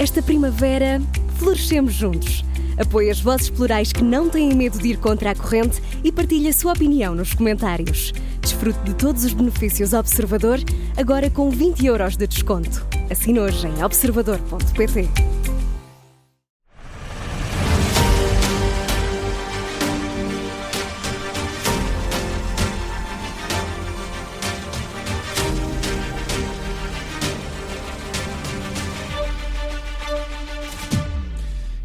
Esta primavera, florescemos juntos. Apoie as vozes plurais que não têm medo de ir contra a corrente e partilhe a sua opinião nos comentários. Desfrute de todos os benefícios Observador, agora com 20 € de desconto. Assine hoje em observador.pt.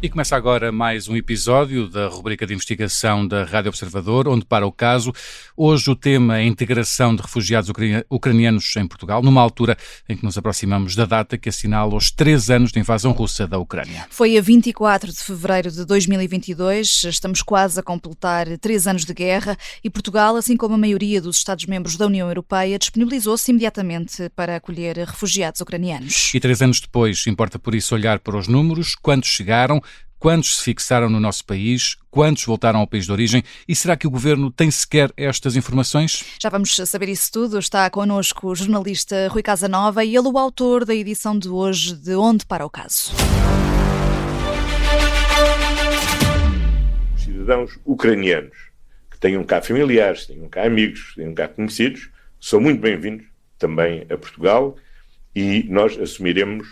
E começa agora mais um episódio da rubrica de investigação da Rádio Observador, onde para o caso. Hoje o tema é a integração de refugiados ucranianos em Portugal, numa altura em que nos aproximamos da data que assinala os 3 anos da invasão russa da Ucrânia. Foi a 24 de fevereiro de 2022, estamos quase a completar 3 anos de guerra e Portugal, assim como a maioria dos Estados-membros da União Europeia, disponibilizou-se imediatamente para acolher refugiados ucranianos. E 3 anos depois, importa por isso olhar para os números, quantos chegaram, quantos se fixaram no nosso país, quantos voltaram ao país de origem e será que o Governo tem sequer estas informações? Já vamos saber isso tudo. Está connosco o jornalista Rui Casanova e ele o autor da edição de hoje de Onde para o Caso. Os cidadãos ucranianos que tenham cá familiares, tenham cá amigos, tenham cá conhecidos, são muito bem-vindos também a Portugal e nós assumiremos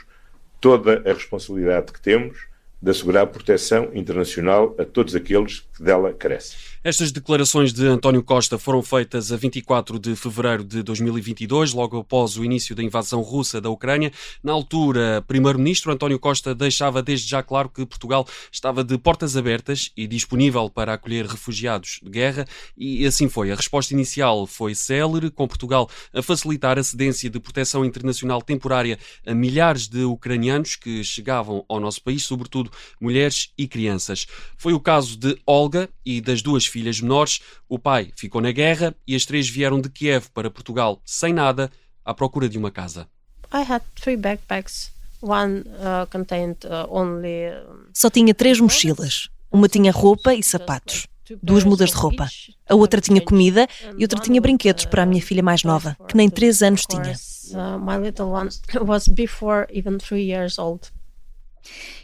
toda a responsabilidade que temos de assegurar proteção internacional a todos aqueles que dela carecem. Estas declarações de António Costa foram feitas a 24 de fevereiro de 2022, logo após o início da invasão russa da Ucrânia. Na altura, primeiro-ministro António Costa deixava desde já claro que Portugal estava de portas abertas e disponível para acolher refugiados de guerra, e assim foi. A resposta inicial foi célere, com Portugal a facilitar a cedência de proteção internacional temporária a milhares de ucranianos que chegavam ao nosso país, sobretudo mulheres e crianças. Foi o caso de Olga e das duas filhas menores. O pai ficou na guerra e as 3 vieram de Kiev para Portugal sem nada, à procura de uma casa. I had 3 backpacks. One contained only. Só tinha 3 mochilas. Uma tinha roupa e sapatos. 2 mudas de roupa. A outra tinha comida e outra tinha brinquedos para a minha filha mais nova, que nem 3 anos tinha. My little one was before even 3 years old.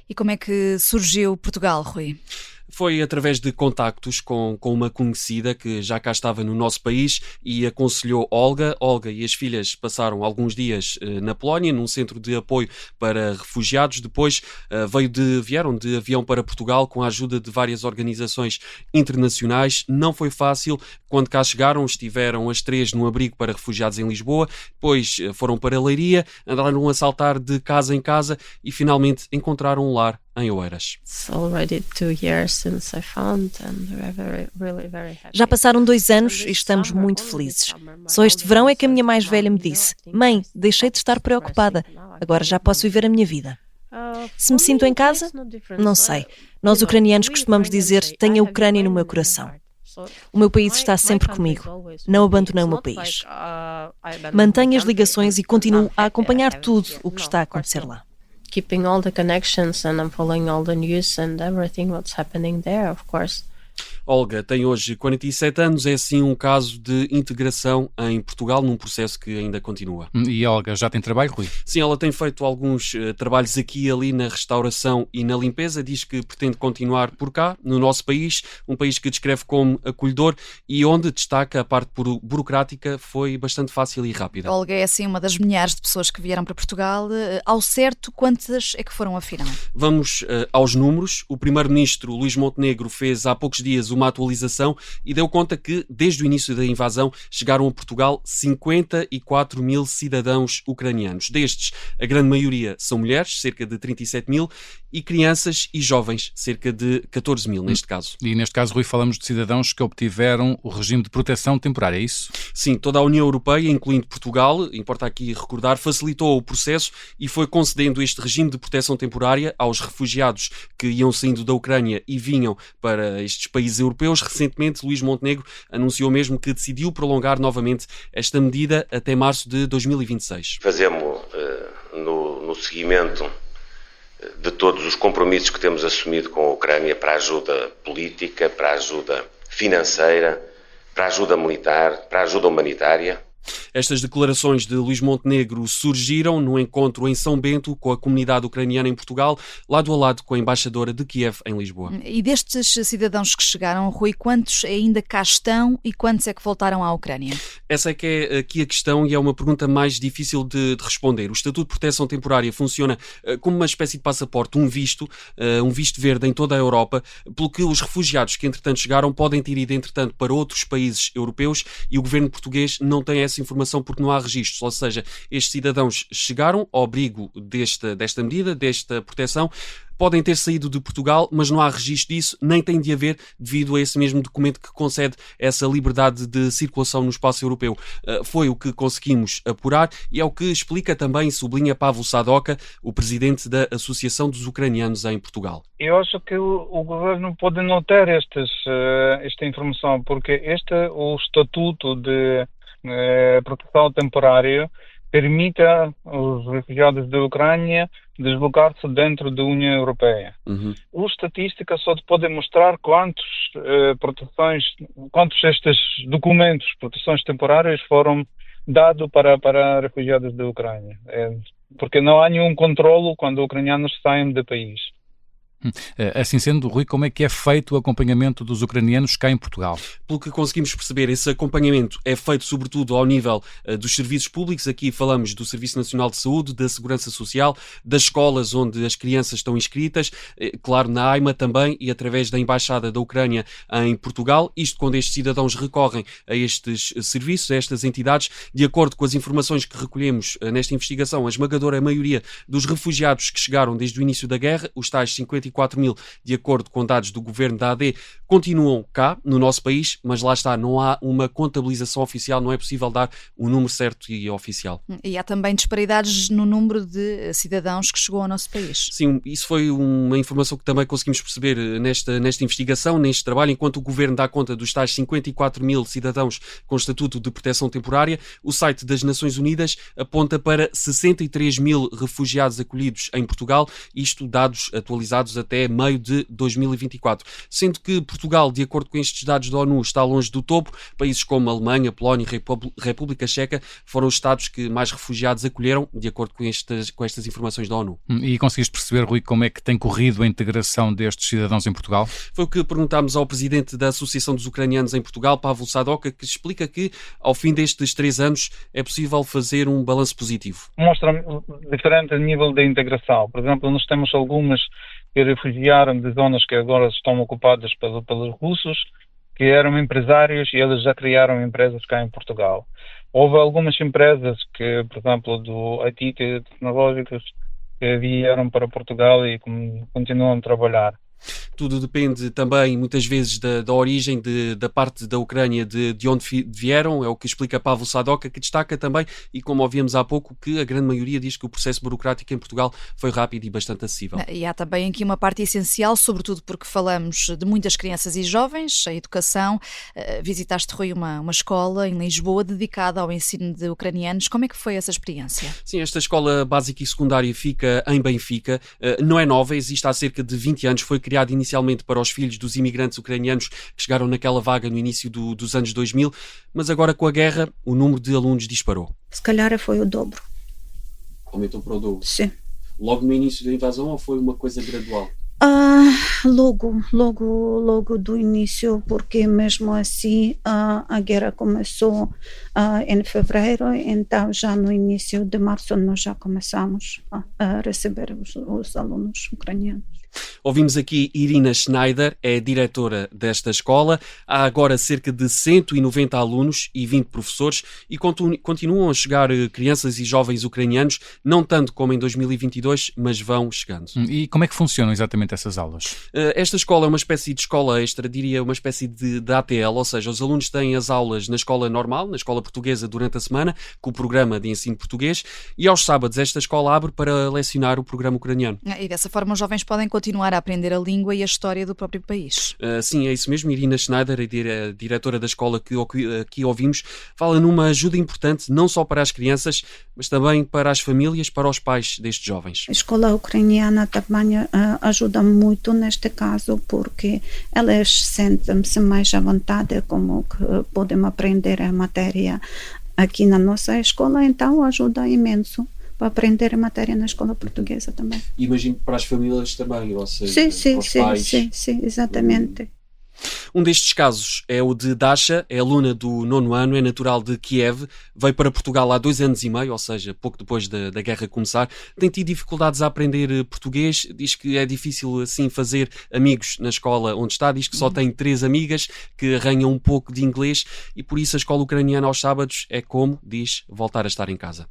E como é que surgiu Portugal, Rui? Foi através de contactos com uma conhecida que já cá estava no nosso país e aconselhou Olga. Olga e as filhas passaram alguns dias na Polónia, num centro de apoio para refugiados. Depois vieram de avião para Portugal com a ajuda de várias organizações internacionais. Não foi fácil. Quando cá chegaram, estiveram as 3 num abrigo para refugiados em Lisboa. Depois foram para Leiria, andaram a saltar de casa em casa e finalmente encontraram um lar em Oeiras. Já passaram 2 anos e estamos muito felizes. Só este verão é que a minha mais velha me disse: "Mãe, deixei de estar preocupada. Agora já posso viver a minha vida." Se me sinto em casa? Não sei. Nós ucranianos costumamos dizer: "Tenho a Ucrânia no meu coração." O meu país está sempre comigo. Não abandonei o meu país. Mantenho as ligações e continuo a acompanhar tudo o que está a acontecer lá. Keeping all the connections and I'm following all the news and everything what's happening there, of course. Olga tem hoje 47 anos, é assim um caso de integração em Portugal, num processo que ainda continua. E a Olga já tem trabalho, Rui? Sim, ela tem feito alguns trabalhos aqui e ali na restauração e na limpeza. Diz que pretende continuar por cá, no nosso país, um país que descreve como acolhedor e onde destaca a parte burocrática foi bastante fácil e rápida. Olga é assim uma das milhares de pessoas que vieram para Portugal. Ao certo, quantas é que foram afinal? Vamos aos números. O primeiro-ministro Luís Montenegro fez há poucos dias uma atualização e deu conta que, desde o início da invasão, chegaram a Portugal 54 mil cidadãos ucranianos. Destes, a grande maioria são mulheres, cerca de 37 mil, e crianças e jovens, cerca de 14 mil neste caso. E neste caso, Rui, falamos de cidadãos que obtiveram o regime de proteção temporária, é isso? Sim, toda a União Europeia, incluindo Portugal, importa aqui recordar, facilitou o processo e foi concedendo este regime de proteção temporária aos refugiados que iam saindo da Ucrânia e vinham para estes países europeus. Recentemente, Luís Montenegro anunciou mesmo que decidiu prolongar novamente esta medida até março de 2026. Fazemos no seguimento de todos os compromissos que temos assumido com a Ucrânia para a ajuda política, para a ajuda financeira, para a ajuda militar, para a ajuda humanitária. Estas declarações de Luís Montenegro surgiram no encontro em São Bento com a comunidade ucraniana em Portugal, lado a lado com a embaixadora de Kiev em Lisboa. E destes cidadãos que chegaram, Rui, quantos ainda cá estão e quantos é que voltaram à Ucrânia? Essa é que é aqui a questão e é uma pergunta mais difícil de responder. O Estatuto de Proteção Temporária funciona como uma espécie de passaporte, um visto verde em toda a Europa, pelo que os refugiados que entretanto chegaram podem ter ido entretanto para outros países europeus e o governo português não tem essa informação porque não há registros, ou seja, estes cidadãos chegaram ao abrigo desta medida, desta proteção, podem ter saído de Portugal, mas não há registro disso, nem tem de haver devido a esse mesmo documento que concede essa liberdade de circulação no espaço europeu. Foi o que conseguimos apurar e é o que explica também, sublinha Pavel Sadoka, o presidente da Associação dos Ucranianos em Portugal. Eu acho que o governo pode não ter esta informação, porque o Estatuto de Proteção Temporária permite aos refugiados da Ucrânia deslocar-se dentro da União Europeia. A estatística só pode mostrar quantos estes documentos, proteções temporárias, foram dados para refugiados da Ucrânia. Porque não há nenhum controlo quando os ucranianos saem do país. Assim sendo, Rui, como é que é feito o acompanhamento dos ucranianos cá em Portugal? Pelo que conseguimos perceber, esse acompanhamento é feito sobretudo ao nível dos serviços públicos. Aqui falamos do Serviço Nacional de Saúde, da Segurança Social, das escolas onde as crianças estão inscritas, claro, na AIMA também e através da Embaixada da Ucrânia em Portugal. Isto quando estes cidadãos recorrem a estes serviços, a estas entidades. De acordo com as informações que recolhemos nesta investigação, a esmagadora maioria dos refugiados que chegaram desde o início da guerra, os tais 54 mil, de acordo com dados do governo da AD, continuam cá, no nosso país, mas lá está, não há uma contabilização oficial, não é possível dar o número certo e oficial. E há também disparidades no número de cidadãos que chegou ao nosso país. Sim, isso foi uma informação que também conseguimos perceber nesta investigação, neste trabalho. Enquanto o governo dá conta dos tais 54 mil cidadãos com estatuto de proteção temporária, o site das Nações Unidas aponta para 63 mil refugiados acolhidos em Portugal, isto dados atualizados até meio de 2024. Sendo que Portugal, de acordo com estes dados da ONU, está longe do topo. Países como Alemanha, Polónia e República Checa foram os estados que mais refugiados acolheram, de acordo com estas informações da ONU. E conseguiste perceber, Rui, como é que tem corrido a integração destes cidadãos em Portugal? Foi o que perguntámos ao presidente da Associação dos Ucranianos em Portugal, Pavel Sadoka, que explica que, ao fim destes 3 anos, é possível fazer um balanço positivo. Mostra diferente nível de integração. Por exemplo, nós temos algumas que refugiaram de zonas que agora estão ocupadas pelos russos, que eram empresários e eles já criaram empresas cá em Portugal. Houve algumas empresas que, por exemplo, do IT tecnológicos, que vieram para Portugal e continuam a trabalhar. Tudo depende também, muitas vezes, da origem da parte da Ucrânia de onde vieram, é o que explica Pavel Sadoka, que destaca também, e como ouvimos há pouco, que a grande maioria diz que o processo burocrático em Portugal foi rápido e bastante acessível. E há também aqui uma parte essencial, sobretudo porque falamos de muitas crianças e jovens, a educação. Visitaste, Rui, uma escola em Lisboa dedicada ao ensino de ucranianos. Como é que foi essa experiência? Sim, esta escola básica e secundária fica em Benfica. Não é nova, existe há cerca de 20 anos, foi criada inicialmente para os filhos dos imigrantes ucranianos que chegaram naquela vaga no início dos anos 2000, mas agora com a guerra o número de alunos disparou. Se calhar foi o dobro. Aumentou para o dobro? Sim. Logo no início da invasão ou foi uma coisa gradual? Logo do início, porque mesmo assim a guerra começou em fevereiro, então já no início de março nós já começamos a receber os alunos ucranianos. Ouvimos aqui Irina Schneider, é diretora desta escola. Há agora cerca de 190 alunos e 20 professores e continuam a chegar crianças e jovens ucranianos, não tanto como em 2022, mas vão chegando. E como é que funcionam exatamente essas aulas? Esta escola é uma espécie de escola extra, diria uma espécie de ATL, ou seja, os alunos têm as aulas na escola normal, na escola portuguesa durante a semana, com o programa de ensino português, e aos sábados esta escola abre para lecionar o programa ucraniano. E dessa forma os jovens podem continuar a aprender a língua e a história do próprio país. Sim, é isso mesmo. Irina Schneider, a diretora da escola que aqui ouvimos, fala numa ajuda importante não só para as crianças, mas também para as famílias, para os pais destes jovens. A escola ucraniana também ajuda muito neste caso, porque elas sentem-se mais à vontade, como que podem aprender a matéria aqui na nossa escola, então ajuda imenso para aprender a matéria na escola portuguesa também. Imagino para as famílias também, ou seja, para os pais. Sim, exatamente. Um destes casos é o de Dasha, é aluna do 9º ano, é natural de Kiev, veio para Portugal há 2 anos e meio, ou seja, pouco depois da guerra começar. Tem tido dificuldades a aprender português, diz que é difícil assim fazer amigos na escola onde está, diz que só tem 3 amigas que arranham um pouco de inglês e por isso a escola ucraniana aos sábados é como, diz, voltar a estar em casa.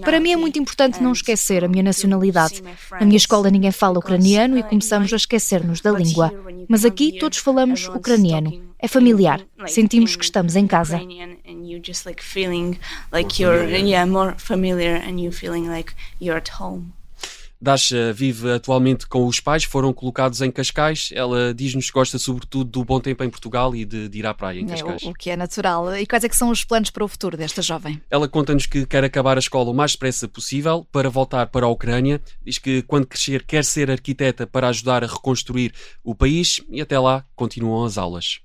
Para mim é muito importante não esquecer a minha nacionalidade. Na minha escola ninguém fala ucraniano e começamos a esquecer-nos da língua. Mas aqui todos falamos ucraniano. É familiar. Sentimos que estamos em casa. Dasha vive atualmente com os pais, foram colocados em Cascais. Ela diz-nos que gosta sobretudo do bom tempo em Portugal e de ir à praia em Cascais. O que é natural. E quais é que são os planos para o futuro desta jovem? Ela conta-nos que quer acabar a escola o mais depressa possível para voltar para a Ucrânia. Diz que quando crescer quer ser arquiteta para ajudar a reconstruir o país e até lá continuam as aulas.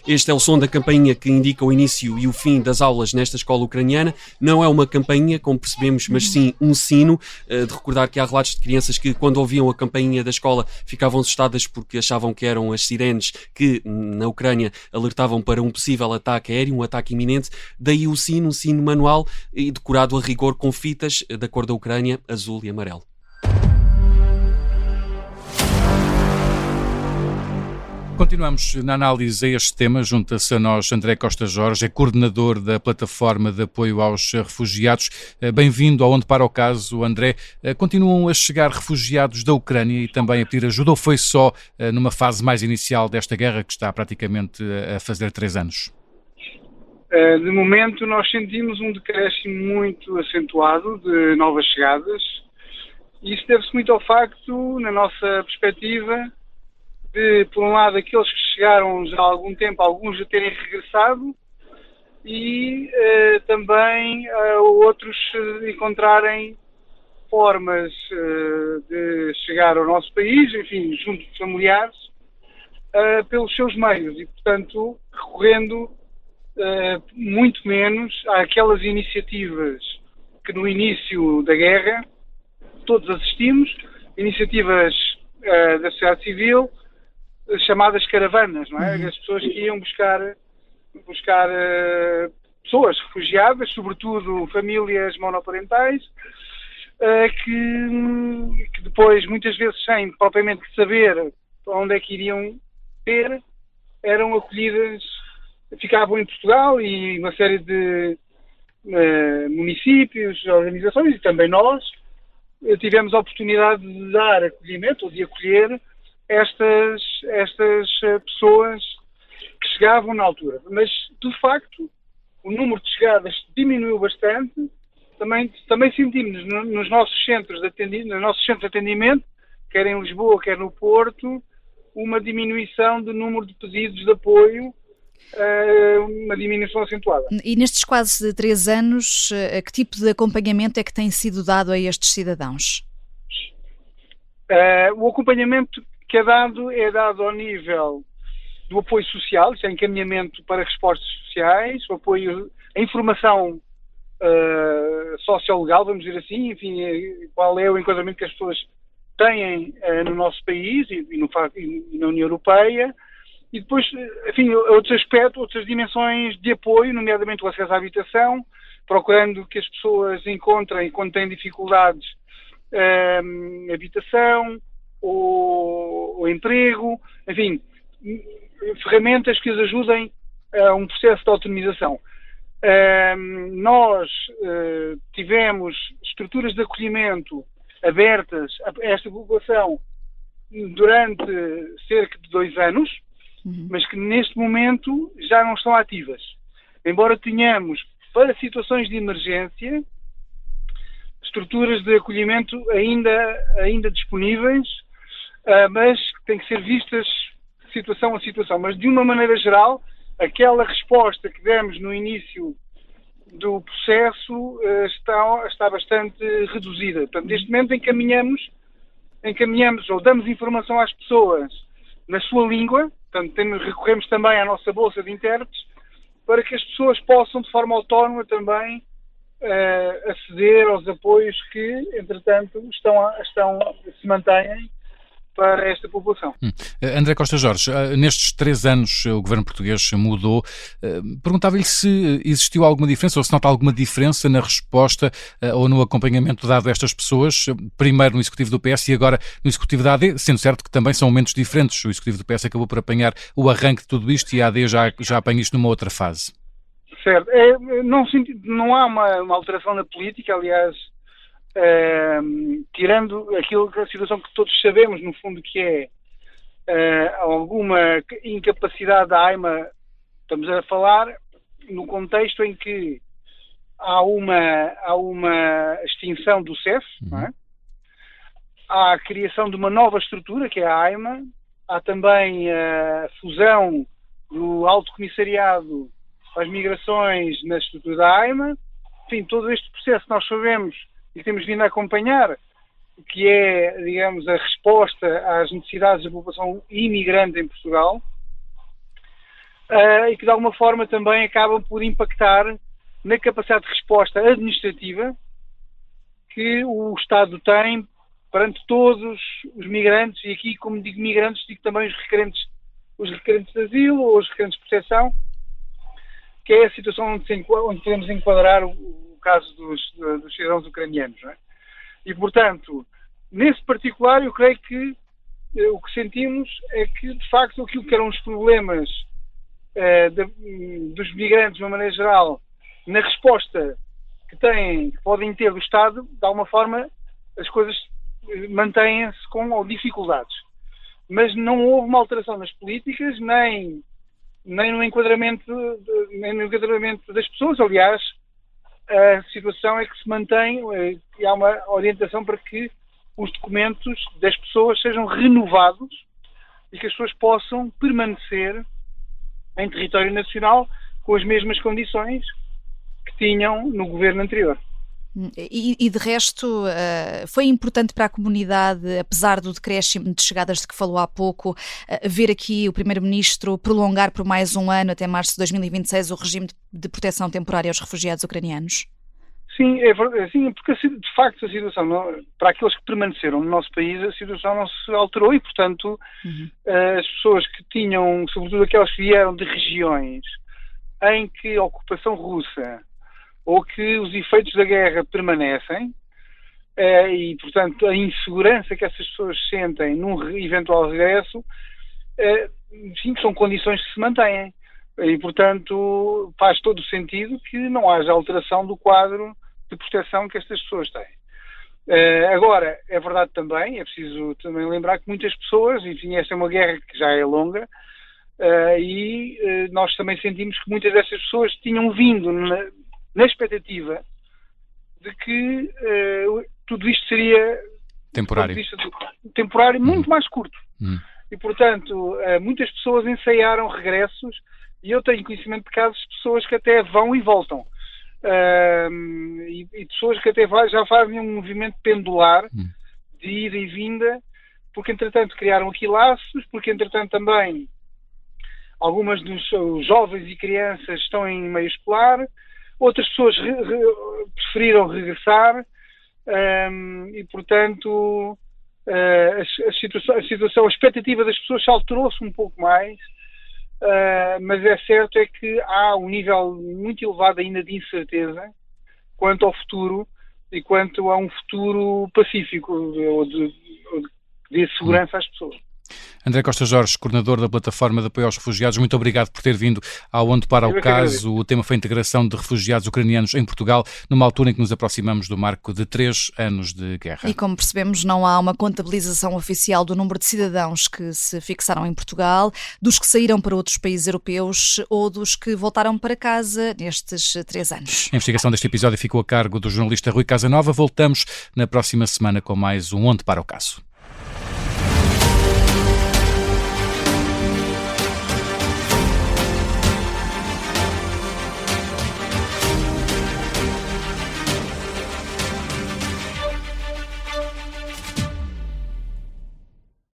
Este é o som da campainha que indica o início e o fim das aulas nesta escola ucraniana. Não é uma campainha, como percebemos, mas sim um sino. De recordar que há relatos de crianças que, quando ouviam a campainha da escola, ficavam assustadas porque achavam que eram as sirenes que, na Ucrânia, alertavam para um possível ataque aéreo, um ataque iminente. Daí o sino, um sino manual e decorado a rigor com fitas da cor da Ucrânia, azul e amarelo. Continuamos na análise a este tema. Junta-se a nós André Costa Jorge, é coordenador da Plataforma de Apoio aos Refugiados. Bem-vindo ao Onde Para o Caso, André. Continuam a chegar refugiados da Ucrânia e também a pedir ajuda, ou foi só numa fase mais inicial desta guerra que está praticamente a fazer 3 anos? De momento nós sentimos um decréscimo muito acentuado de novas chegadas e isso deve-se muito ao facto, na nossa perspectiva, de, por um lado, aqueles que chegaram já há algum tempo, alguns já terem regressado e também outros encontrarem formas de chegar ao nosso país, enfim, junto de familiares, pelos seus meios e, portanto, recorrendo muito menos àquelas iniciativas que no início da guerra todos assistimos, iniciativas da sociedade civil, chamadas caravanas, não é? As pessoas que iam buscar pessoas refugiadas, sobretudo famílias monoparentais, que depois, muitas vezes, sem propriamente saber para onde é que iriam ter, eram acolhidas, ficavam em Portugal e uma série de municípios, organizações e também nós tivemos a oportunidade de dar acolhimento ou de acolher estas pessoas que chegavam na altura. Mas, de facto, o número de chegadas diminuiu bastante. Também sentimos nos nossos centros de atendimento, quer em Lisboa, quer no Porto, uma diminuição do número de pedidos de apoio, uma diminuição acentuada. E nestes quase 3 anos, que tipo de acompanhamento é que tem sido dado a estes cidadãos? O acompanhamento que é dado ao nível do apoio social, isto é encaminhamento para respostas sociais, o apoio, a informação sociolegal, vamos dizer assim, enfim, qual é o enquadramento que as pessoas têm no nosso país e na União Europeia, e depois, enfim, outros aspectos, outras dimensões de apoio, nomeadamente o acesso à habitação, procurando que as pessoas encontrem, quando têm dificuldades, habitação, ou emprego, enfim, ferramentas que os ajudem a um processo de autonomização. Nós tivemos estruturas de acolhimento abertas a esta população durante cerca de 2 anos, mas que neste momento já não estão ativas. Embora tenhamos, para situações de emergência, estruturas de acolhimento ainda disponíveis, mas têm que ser vistas situação a situação. Mas, de uma maneira geral, aquela resposta que demos no início do processo está bastante reduzida. Portanto, neste momento encaminhamos encaminhamos ou damos informação às pessoas na sua língua, portanto recorremos também à nossa bolsa de intérpretes, para que as pessoas possam de forma autónoma também aceder aos apoios que, entretanto, se mantêm para esta população. André Costa Jorge, nestes 3 anos o governo português mudou. Perguntava-lhe se existiu alguma diferença ou se nota alguma diferença na resposta ou no acompanhamento dado a estas pessoas, primeiro no Executivo do PS e agora no Executivo da AD, sendo certo que também são momentos diferentes. O Executivo do PS acabou por apanhar o arranque de tudo isto e a AD já apanha isto numa outra fase. Certo. Não há uma alteração na política, aliás, tirando a situação que todos sabemos, no fundo, que é alguma incapacidade da AIMA, estamos a falar no contexto em que há uma extinção do CEF, não é? Há a criação de uma nova estrutura, que é a AIMA, há também a fusão do Alto Comissariado às Migrações na estrutura da AIMA. Enfim, todo este processo nós sabemos e que temos vindo a acompanhar, que é, digamos, a resposta às necessidades da população imigrante em Portugal, e que de alguma forma também acabam por impactar na capacidade de resposta administrativa que o Estado tem perante todos os migrantes, e aqui, como digo migrantes, digo também os requerentes de asilo ou os requerentes de proteção, que é a situação onde podemos enquadrar o caso dos cidadãos ucranianos, não é? E, portanto, nesse particular, eu creio que o que sentimos é que, de facto, aquilo que eram os problemas dos migrantes, de uma maneira geral, na resposta que podem ter do Estado, de alguma forma, as coisas mantêm-se com dificuldades. Mas não houve uma alteração nas políticas, nem no enquadramento das pessoas. Aliás, a situação é que se mantém e há uma orientação para que os documentos das pessoas sejam renovados e que as pessoas possam permanecer em território nacional com as mesmas condições que tinham no governo anterior. E de resto, foi importante para a comunidade, apesar do decréscimo de chegadas de que falou há pouco, ver aqui o Primeiro-Ministro prolongar por mais um ano, até março de 2026, o regime de proteção temporária aos refugiados ucranianos? Sim, é verdade, sim, porque de facto a situação, para aqueles que permaneceram no nosso país, a situação não se alterou e, portanto, as pessoas que tinham, sobretudo aquelas que vieram de regiões em que a ocupação russa ou que os efeitos da guerra permanecem, e, portanto, a insegurança que essas pessoas sentem num eventual regresso, sim, são condições que se mantêm. E, portanto, faz todo o sentido que não haja alteração do quadro de proteção que estas pessoas têm. Agora, é verdade também, é preciso também lembrar que muitas pessoas, enfim, esta é uma guerra que já é longa, e nós também sentimos que muitas dessas pessoas tinham vindo na expectativa de que tudo isto seria temporário muito mais curto. E, portanto, muitas pessoas ensaiaram regressos, e eu tenho conhecimento de casos de pessoas que até vão e voltam. E pessoas que até já fazem um movimento pendular de ida e vinda, porque, entretanto, criaram aqui laços, porque, entretanto, também algumas dos jovens e crianças estão em meio escolar. Outras pessoas preferiram regressar, e, portanto, a expectativa das pessoas saltou-se um pouco mais, mas é certo é que há um nível muito elevado ainda de incerteza quanto ao futuro e quanto a um futuro pacífico ou de segurança às pessoas. André Costa Jorge, coordenador da Plataforma de Apoio aos Refugiados, muito obrigado por ter vindo ao Onde Para o Caso. O tema foi a integração de refugiados ucranianos em Portugal, numa altura em que nos aproximamos do marco de 3 anos de guerra. E como percebemos, não há uma contabilização oficial do número de cidadãos que se fixaram em Portugal, dos que saíram para outros países europeus ou dos que voltaram para casa nestes 3 anos. A investigação deste episódio ficou a cargo do jornalista Rui Casanova. Voltamos na próxima semana com mais um Onde Para o Caso.